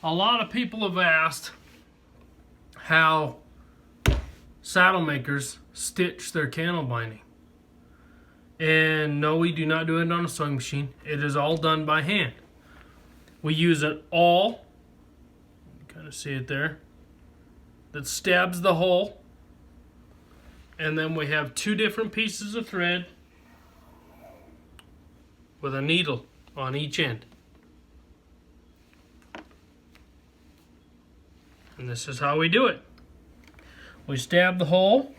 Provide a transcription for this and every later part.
A lot of people have asked how saddle makers stitch their cantle binding. And no, we do not do it on a sewing machine. It is all done by hand. We use an awl, you kind of see it there, that stabs the hole. And then we have two different pieces of thread with a needle on each end. And this is how we do it. We stab the hole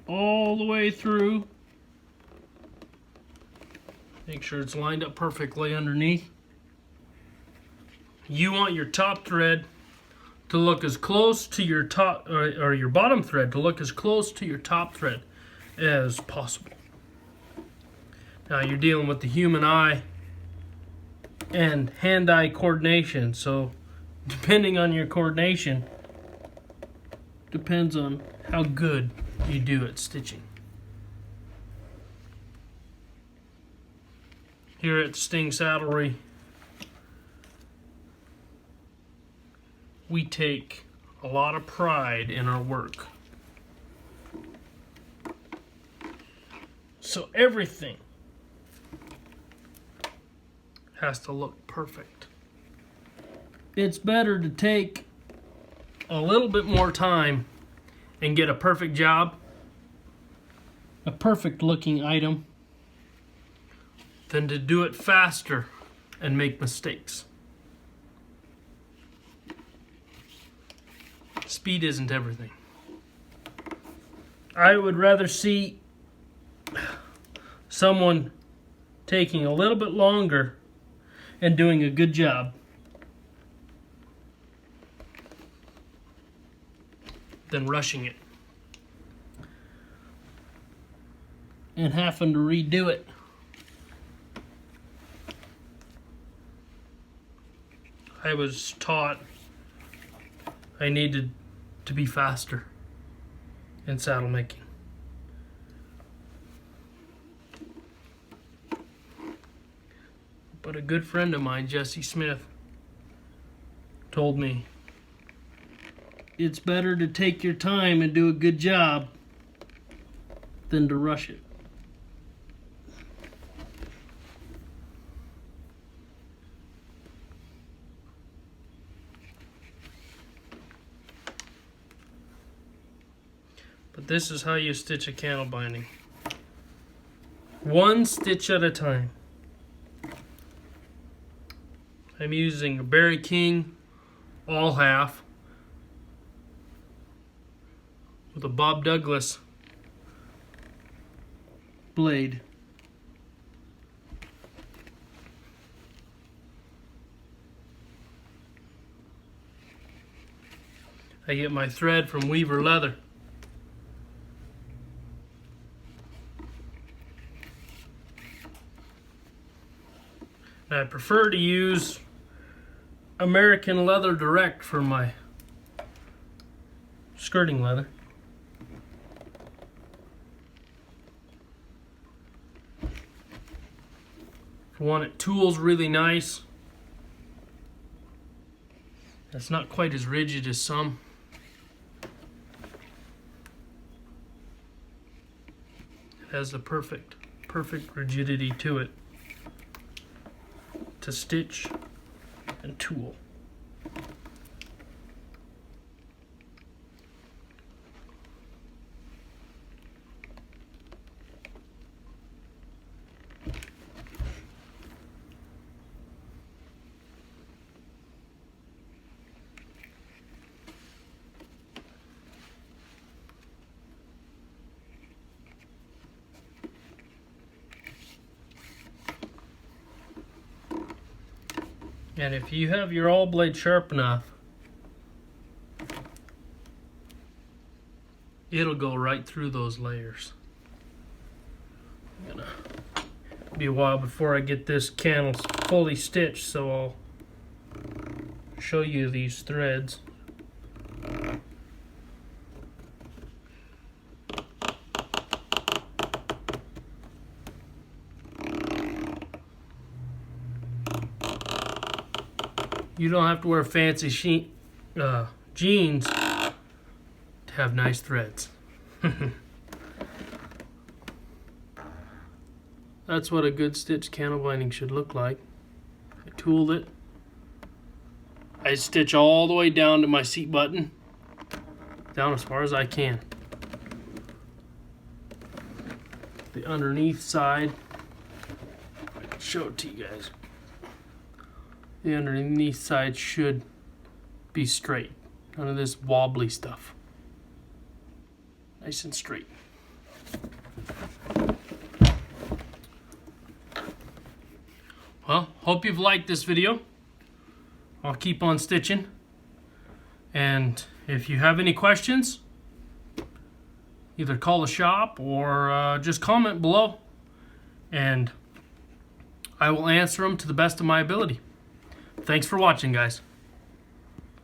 all the way through. Make sure it's lined up perfectly underneath. You want your top thread to look as close to your top, or your bottom thread to look as close to your top thread as possible. Now you're dealing with the human eye and hand-eye coordination, so depending on your coordination, depends on how good you do at stitching. Here at Sting Saddlery, we take a lot of pride in our work. So everything has to look perfect. It's better to take a little bit more time and get a perfect job, a perfect looking item, than to do it faster and make mistakes. Speed isn't everything. I would rather see someone taking a little bit longer and doing a good job than rushing it and having to redo it. I was taught I needed to be faster in saddle making. But a good friend of mine, Jesse Smith, told me it's better to take your time and do a good job than to rush it. But this is how you stitch a cantle binding. One stitch at a time. I'm using a Berry King all half with a Bob Douglas blade. I get my thread from Weaver Leather. I prefer to use American Leather Direct for my skirting leather. For one, it tools really nice. It's not quite as rigid as some. It has the perfect rigidity to it to stitch and tool. And if you have your awl blade sharp enough, it'll go right through those layers. Gonna be a while before I get this cantle fully stitched, so I'll show you these threads. You don't have to wear fancy jeans to have nice threads. That's what a good stitch cantle binding should look like. I tooled it. I stitch all the way down to my seat button, down as far as I can. The underneath side, I can show it to you guys. The underneath side should be straight. None of this wobbly stuff. Nice and straight. Well, hope you've liked this video. I'll keep on stitching. And if you have any questions, either call the shop or just comment below. And I will answer them to the best of my ability. Thanks for watching, guys.